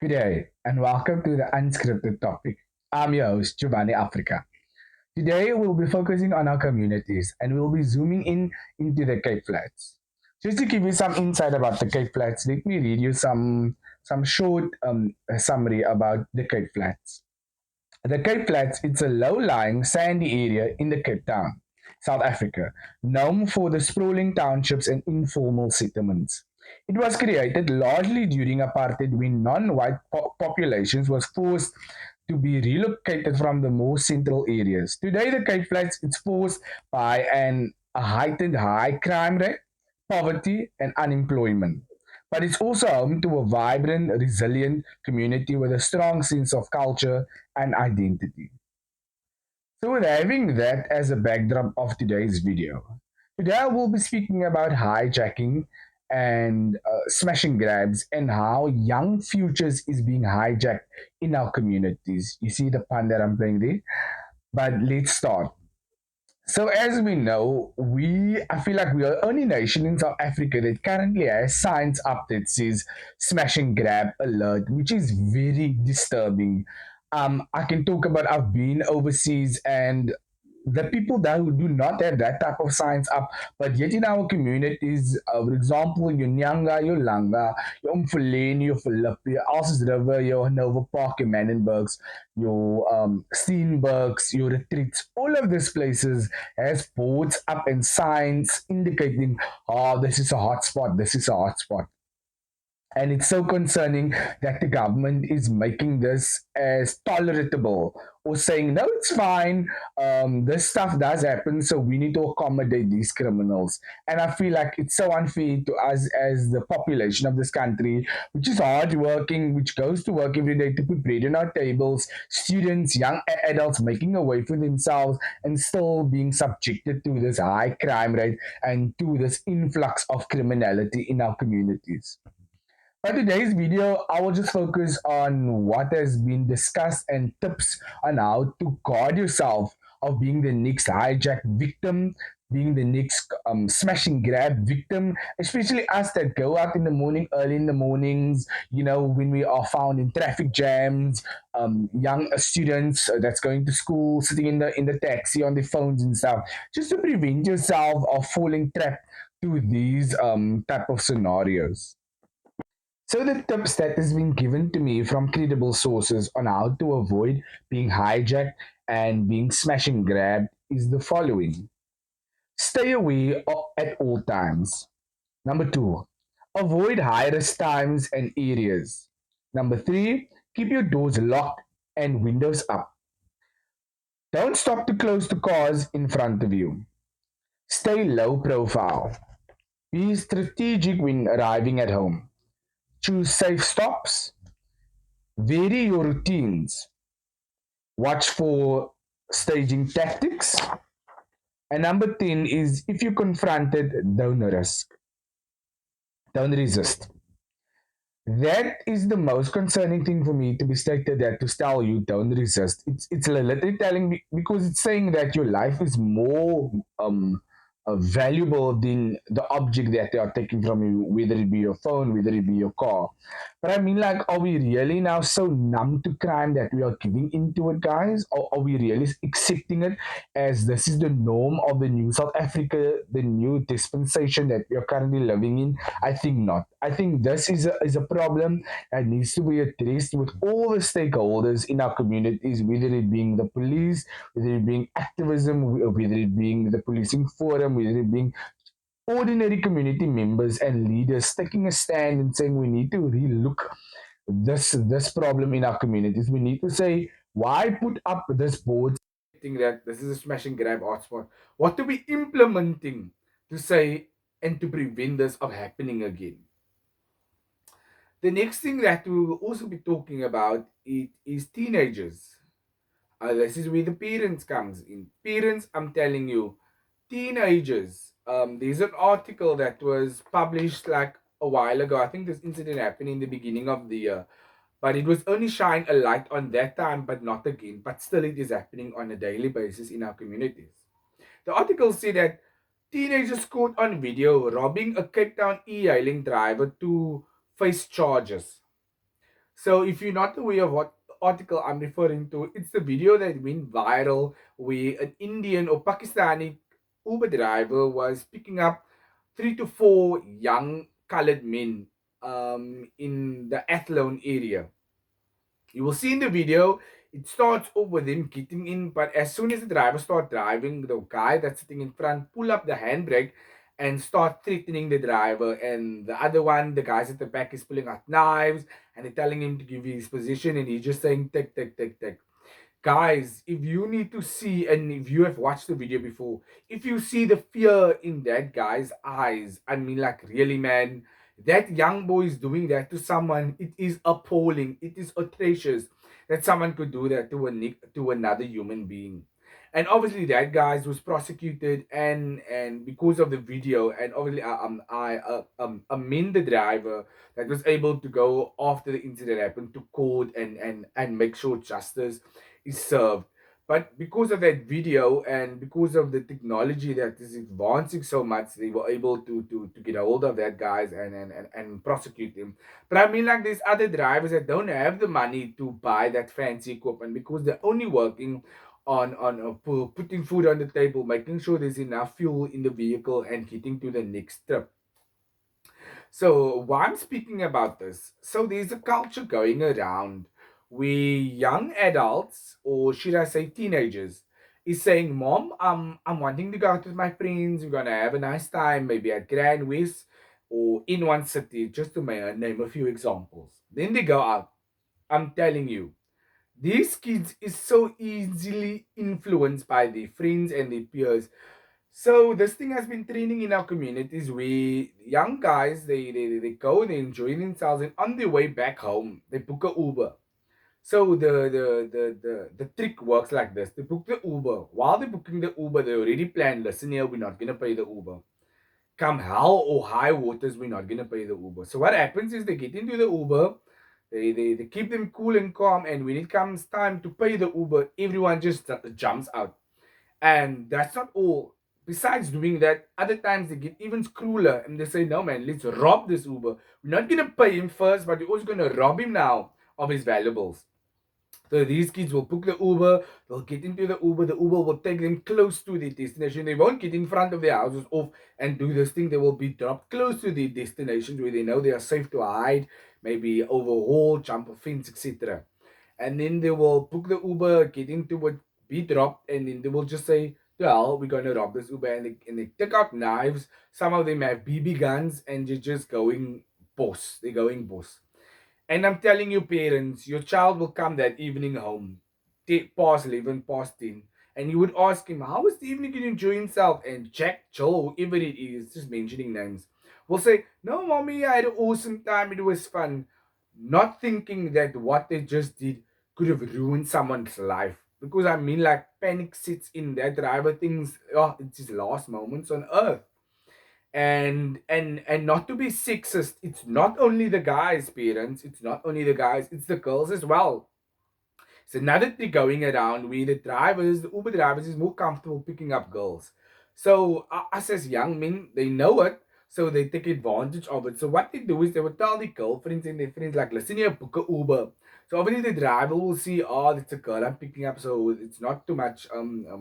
Good day, and welcome to the unscripted topic. I'm your host, Giovanni Afrika. Today, we'll be focusing on our communities and we'll be zooming in into the Cape Flats. Just to give you some insight about the Cape Flats, let me read you some short summary about the Cape Flats. The Cape Flats, it's a low-lying, sandy area in the Cape Town, South Africa, known for the sprawling townships and informal settlements. It was created largely during apartheid when non-white populations was forced to be relocated from the more central areas. Today, the Cape Flats is forced by a heightened high crime rate, poverty, and unemployment. But it's also home to a vibrant, resilient community with a strong sense of culture and identity. So, with having that as a backdrop of today's video, today I will be speaking about hijacking and smashing grabs and how young futures is being hijacked in our communities. You see the pun that I'm playing there? But let's start. So as we know, I feel like we are the only nation in South Africa that currently has signs up that says smash and grab alert, which is very disturbing. I can talk about I've been overseas and the people that who do not have that type of signs up, but yet in our communities, for example, your Nyanga, your Langa, your Umfuleni, your Philippi, your Alsis River, your Nova Park, your Manenbergs, your Steenbergs, your retreats, all of these places has boards up and signs indicating, oh, this is a hotspot, this is a hotspot. And it's so concerning that the government is making this as tolerable or saying, no, it's fine. This stuff does happen, so we need to accommodate these criminals. And I feel like it's so unfair to us as the population of this country, which is hardworking, which goes to work every day to put bread on our tables, students, young adults making a way for themselves and still being subjected to this high crime rate and to this influx of criminality in our communities. For today's video, I will just focus on what has been discussed and tips on how to guard yourself of being the next hijack victim, being the next smash and grab victim, especially us that go out in the morning, early in the mornings, when we are found in traffic jams, young students that's going to school, sitting in the taxi on their phones and stuff, just to prevent yourself of falling trapped to these type of scenarios. So the tips that has been given to me from credible sources on how to avoid being hijacked and being smash and grabbed is the following. Stay away at all times. Number two, avoid high risk times and areas. Number three, keep your doors locked and windows up. Don't stop to close the cars in front of you. Stay low profile. Be strategic when arriving at home. Choose safe stops. Vary your routines. Watch for staging tactics. And number 10 is if you're confronted, don't risk, don't resist. That is the most concerning thing for me to be stated that to tell you don't resist. It's literally telling me because it's saying that your life is more valuable than the object that they are taking from you, whether it be your phone, whether it be your car. But I mean, like, are we really now so numb to crime that we are giving into it, guys? Or are we really accepting it as this is the norm of the new South Africa, the new dispensation that we are currently living in? I think not. I think this is a problem that needs to be addressed with all the stakeholders in our communities, whether it being the police, whether it being activism, whether it being the policing forum, whether it being ordinary community members and leaders taking a stand and saying we need to relook this problem in our communities. We need to say why put up this board saying that this is a smash and grab hotspot. What are we implementing to say and to prevent this of happening again? The next thing that we will also be talking about is teenagers. This is where the parents comes in. Parents, I'm telling you, teenagers. There's an article that was published like a while ago. I think this incident happened in the beginning of the year, but it was only shine a light on that time, but not again. But still, it is happening on a daily basis in our communities. The article said that teenagers caught on video robbing a Cape Town e-hailing driver to face charges. So if you're not aware of what article I'm referring to, it's the video that went viral where an Indian or Pakistani Uber driver was picking up 3 to 4 young colored men in the Athlone area. You will see in the video, it starts off with him getting in, but as soon as the driver starts driving, the guy that's sitting in front pull up the handbrake and start threatening the driver. And the other one, the guys at the back, is pulling out knives and they're telling him to give his position, and he's just saying, take, take, take, take. Guys, if you need to see, and if you have watched the video before, if you see the fear in that guy's eyes, I mean, like, really, man, that young boy is doing that to someone. It is appalling. It is atrocious that someone could do that to to another human being. And obviously, that guy was prosecuted, and because of the video, and obviously, I mean the driver that was able to go after the incident happened to court and make sure justice is served. But because of that video and because of the technology that is advancing so much, they were able to get a hold of that guys and prosecute him. But I mean, like, there's other drivers that don't have the money to buy that fancy equipment because they're only working on putting food on the table, making sure there's enough fuel in the vehicle, and getting to the next trip. So, why I'm speaking about this? So, there's a culture going around where young adults, or should I say teenagers, is saying, "Mom, I'm wanting to go out with my friends. We're gonna have a nice time, maybe at Grand West or in one city, just to name a few examples." Then they go out. I'm telling you, these kids is so easily influenced by their friends and their peers. So this thing has been training in our communities where young guys, they go, they enjoy themselves, and on their way back home they book a Uber. So the trick works like this: they book the Uber. While they're booking the Uber, they already planned, listen here, we're not gonna pay the Uber. Come hell or high waters, we're not gonna pay the Uber. So what happens is they get into the Uber, they keep them cool and calm, and when it comes time to pay the Uber, everyone just jumps out. And that's not all. Besides doing that, other times they get even crueler and they say, no man, let's rob this Uber. We're not gonna pay him first, but we're also gonna rob him now of his valuables. So these kids will book the Uber, they'll get into the Uber will take them close to their destination. They won't get in front of their houses off and do this thing. They will be dropped close to their destinations where they know they are safe to hide, maybe overhaul, jump a fence, etc. And then they will book the Uber, get into it, be dropped, and then they will just say, well, we're gonna rob this Uber, and they take out knives. Some of them have BB guns, and they're just going boss. They're going boss. And I'm telling you, parents, your child will come that evening home, past 11, past 10, and you would ask him, how was the evening? Did you enjoy himself? And Jack, Joe, whoever it is, just mentioning names, will say, no, mommy, I had an awesome time. It was fun. Not thinking that what they just did could have ruined someone's life. Because I mean, like, panic sits in. That driver thinks, oh, it's his last moments on earth. And not to be sexist, it's not only the guys, parents, it's not only the guys, it's the girls as well. It's another thing going around where the Uber drivers is more comfortable picking up girls. So us as young men, they know it, so they take advantage of it. So what they do is they will tell their girlfriends and their friends, like, listen here, book a Uber. So obviously the driver will see, oh, it's a girl I'm picking up, so it's not too much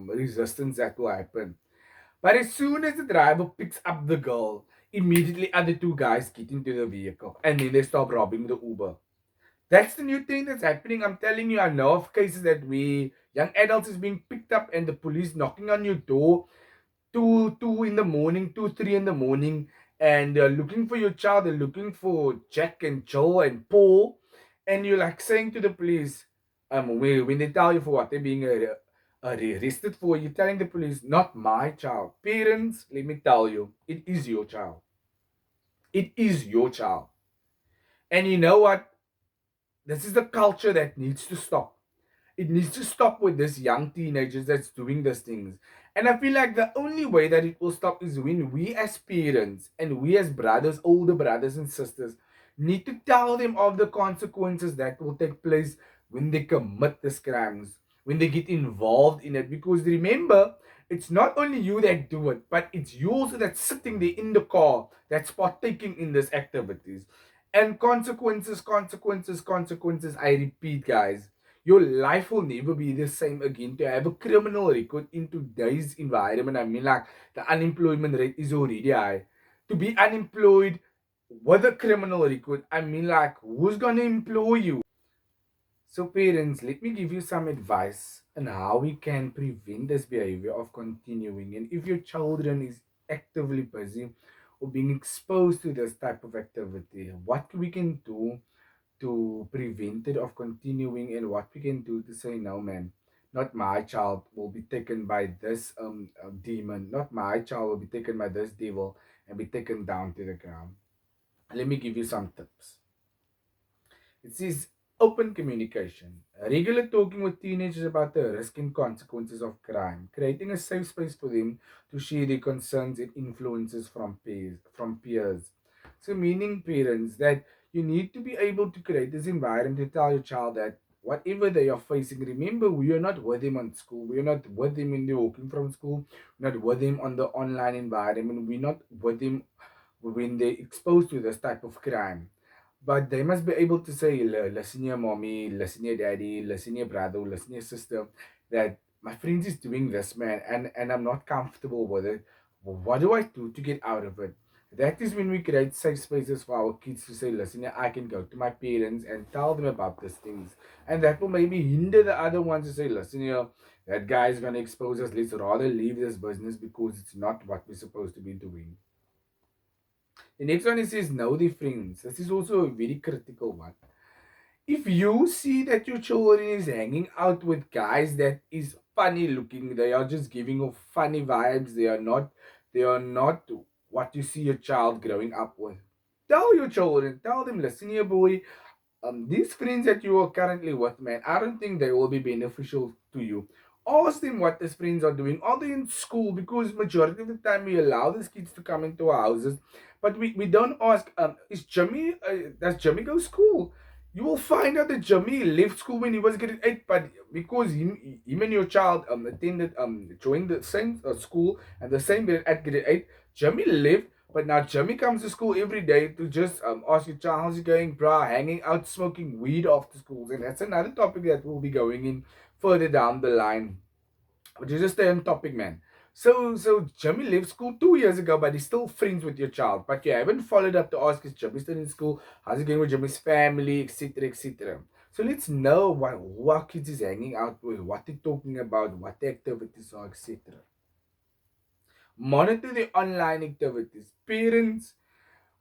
resistance that will happen. But as soon as the driver picks up the girl, immediately other two guys get into the vehicle and then they stop robbing the Uber. That's the new thing that's happening. I'm telling you, I know of cases that we young adults is being picked up and the police knocking on your door two in the morning, 2, 3 in the morning, and they're looking for your child. They're looking for Jack and Joe and Paul, and you're like saying to the police, when they tell you for what they're being arrested for, you're telling the police, not my child. Parents, let me tell you, it is your child. It is your child. And you know what? This is the culture that needs to stop. It needs to stop with this young teenagers that's doing these things. And I feel like the only way that it will stop is when we as parents and we as brothers, older brothers and sisters, need to tell them of the consequences that will take place when they commit these crimes, when they get involved in it. Because remember, it's not only you that do it, but it's you also that's sitting there in the car that's partaking in these activities. And consequences. I repeat, guys, your life will never be the same again. To have a criminal record in today's environment, I mean, like, the unemployment rate is already high. To be unemployed with a criminal record, I mean, like, who's gonna employ you? So, parents, let me give you some advice on how we can prevent this behavior of continuing. And if your children is actively busy or being exposed to this type of activity, what we can do to prevent it of continuing, and what we can do to say, no, man, not my child will be taken by this demon, not my child will be taken by this devil and be taken down to the ground. Let me give you some tips. It says open communication, regular talking with teenagers about the risk and consequences of crime, creating a safe space for them to share their concerns and influences from peers. So, meaning, parents, that you need to be able to create this environment to tell your child that whatever they are facing, remember, we are not with them on school, we are not with them in the walking from school, we're not with them on the online environment, we're not with them when they're exposed to this type of crime. But they must be able to say, listen here, mommy, listen here, daddy, listen here, brother, listen here, sister, that my friend is doing this, man, and I'm not comfortable with it. What do I do to get out of it? That is when we create safe spaces for our kids to say, listen here, I can go to my parents and tell them about these things. And that will maybe hinder the other ones to say, listen here, that guy is going to expose us. Let's rather leave this business because it's not what we're supposed to be doing. The next one is says know the friends. This is also a very critical one. If you see that your children is hanging out with guys that is funny looking, they are just giving off funny vibes. They are not what you see your child growing up with. Tell your children, tell them, listen here, boy, these friends that you are currently with, man, I don't think they will be beneficial to you. Ask them what these friends are doing. Are they in school? Because majority of the time we allow these kids to come into our houses, but we don't ask, is Jimmy, does Jimmy go to school? You will find out that Jimmy left school when he was grade 8, but because him and your child attended, joined the same school and the same grade at grade 8, Jimmy left, but now Jimmy comes to school every day to just ask your child, how's it going, bruh? Hanging out, smoking weed after schools. And that's another topic that we'll be going in further down the line. But you just stay on topic, man. So Jimmy left school 2 years ago, but he's still friends with your child. But you haven't followed up to ask, is Jimmy still in school? How's it going with Jimmy's family, etc., etc. So let's know who our kids is hanging out with, what they're talking about, what the activities are, etc. Monitor the online activities. Parents,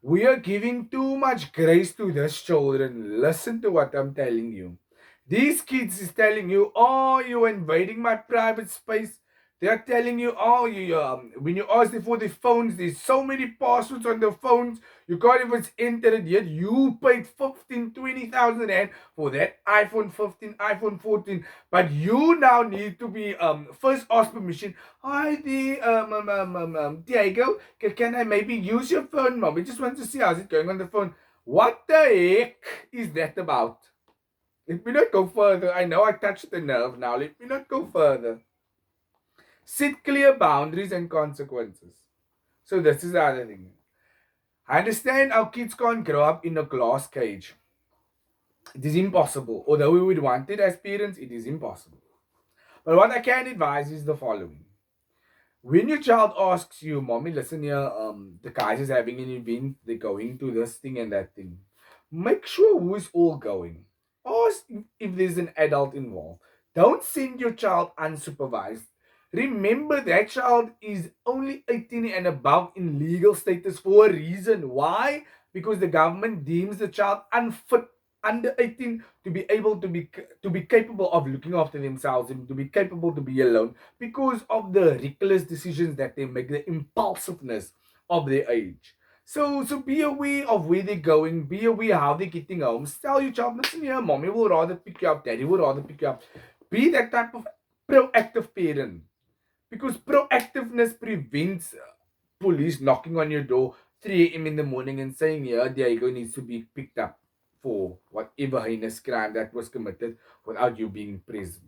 we are giving too much grace to these children. Listen to what I'm telling you. These kids is telling you, oh, you're invading my private space. They are telling you, oh, when you ask them for the phones, there's so many passwords on the phones. You can't even enter it yet. You paid 15, 20,000 rand for that iPhone 15, iPhone 14. But you now need to be first ask permission. Hi, Diego, can I maybe use your phone, mom? We just want to see how's it going on the phone. What the heck is that about? Let me not go further. I know I touched the nerve now. Let me not go further. Set clear boundaries and consequences. So this is the other thing. I understand our kids can't grow up in a glass cage. It is impossible. Although we would want it as parents, it is impossible. But what I can advise is the following. When your child asks you, mommy, listen here, the guys is having an event, they're going to this thing and that thing. Make sure who is all going. Ask if there's an adult involved. Don't send your child unsupervised. Remember that child is only 18 and above in legal status for a reason. Why? Because the government deems the child unfit under 18 to be able to be capable of looking after themselves and to be capable to be alone because of the reckless decisions that they make, the impulsiveness of their age. So be aware of where they're going, be aware how they're getting home. Tell your child, listen here, mommy will rather pick you up, daddy will rather pick you up. Be that type of proactive parent. Because proactiveness prevents police knocking on your door 3 a.m. in the morning and saying, yeah, Diego needs to be picked up for whatever heinous crime that was committed without you being present.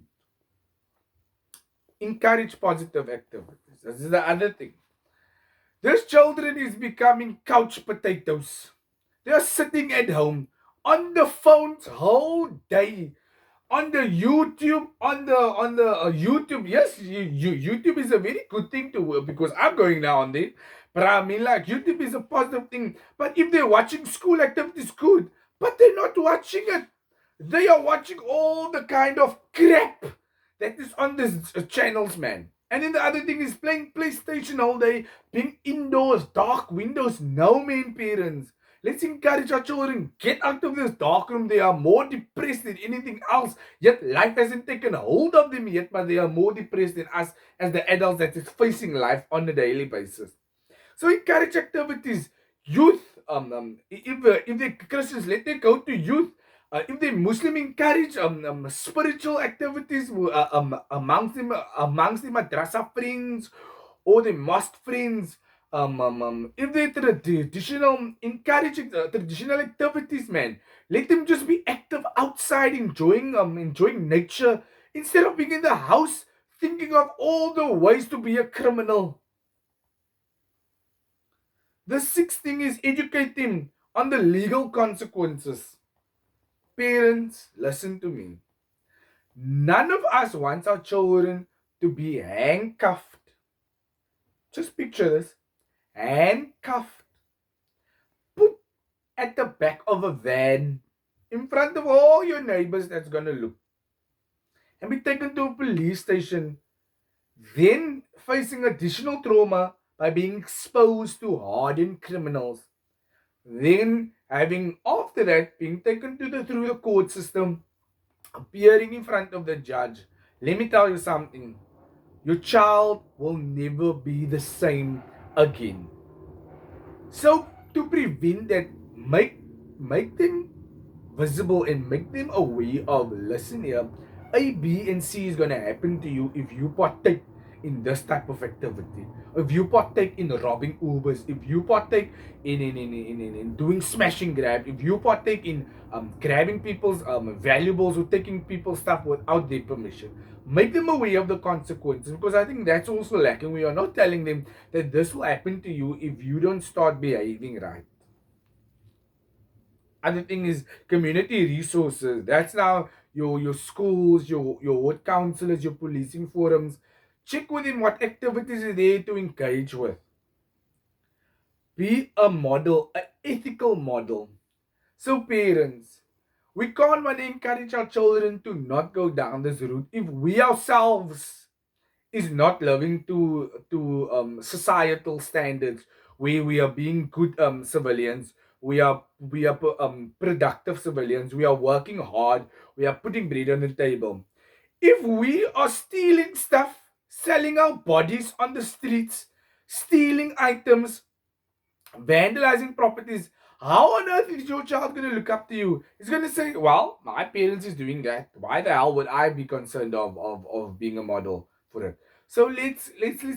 Encourage positive activities. This is the other thing. This children is becoming couch potatoes. They are sitting at home on the phones whole day, on the YouTube, on the YouTube. Yes, YouTube is a very good thing to work because I'm going now on there. But I mean, like YouTube is a positive thing. But if they're watching school activities, good. But they're not watching it. They are watching all the kind of crap that is on these channels, man. And then the other thing is playing PlayStation all day, being indoors, dark windows. No, man, parents. Let's encourage our children. Get out of this dark room. They are more depressed than anything else. Yet life hasn't taken hold of them yet, but they are more depressed than us as the adults that is facing life on a daily basis. So encourage activities. Youth, if they're Christians, let them go to youth. If they're Muslim, encourage spiritual activities amongst the madrasa friends or the mosque friends. If they're traditional, encourage traditional activities, man. Let them just be active outside, enjoying nature instead of being in the house thinking of all the ways to be a criminal. The sixth thing is educate them on the legal consequences. Parents, listen to me. None of us wants our children to be handcuffed. Just picture this, handcuffed, put at the back of a van in front of all your neighbors that's going to look and be taken to a police station, then facing additional trauma by being exposed to hardened criminals. Then having after that being taken to the through the court system, appearing in front of the judge. Let me tell you something. Your child will never be the same again. So to prevent that, make them visible and make them aware of, listen here, A, B, and C is gonna happen to you if you partake in this type of activity. If you partake in robbing Ubers, if you partake in doing smashing grab, if you partake in grabbing people's valuables or taking people's stuff without their permission. Make them aware of the consequences because I think that's also lacking. We are not telling them that this will happen to you if you don't start behaving right. Other thing is community resources. That's now your schools, your ward councillors, your policing forums. Check with them what activities are there to engage with. Be a model, an ethical model. So parents, we can't want to encourage our children to not go down this route if we ourselves is not living to societal standards where we are being good civilians, we are productive civilians, we are working hard, we are putting bread on the table. If we are stealing stuff, selling our bodies on the streets, stealing items, vandalizing properties, how on earth is your child going to look up to you? He's going to say, well, my parents is doing that. Why the hell would I be concerned of being a model for it? So let's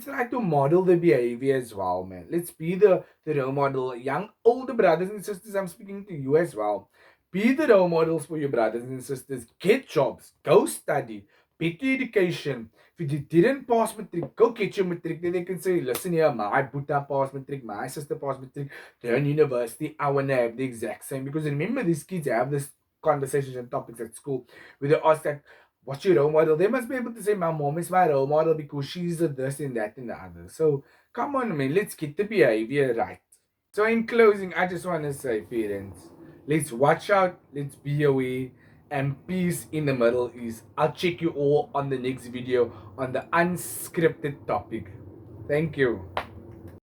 try to model the behavior as well, man. Let's be the role model. Young older brothers and sisters, I'm speaking to you as well. Be the role models for your brothers and sisters. Get jobs. Go study. Better education. If you didn't pass matric, go get your matric. Then they can say, listen here, my Buddha passed matric, my sister passed matric, they're in university, I want to have the exact same. Because remember, these kids have this conversations and topics at school where they ask that, what's your role model? They must be able to say, my mom is my role model because she's a this and that and the other. So come on, man, let's get the behavior right. So in closing, I just want to say, parents, let's watch out, let's be aware, and peace in the Middle East. I'll check you all on the next video on the unscripted topic. Thank you.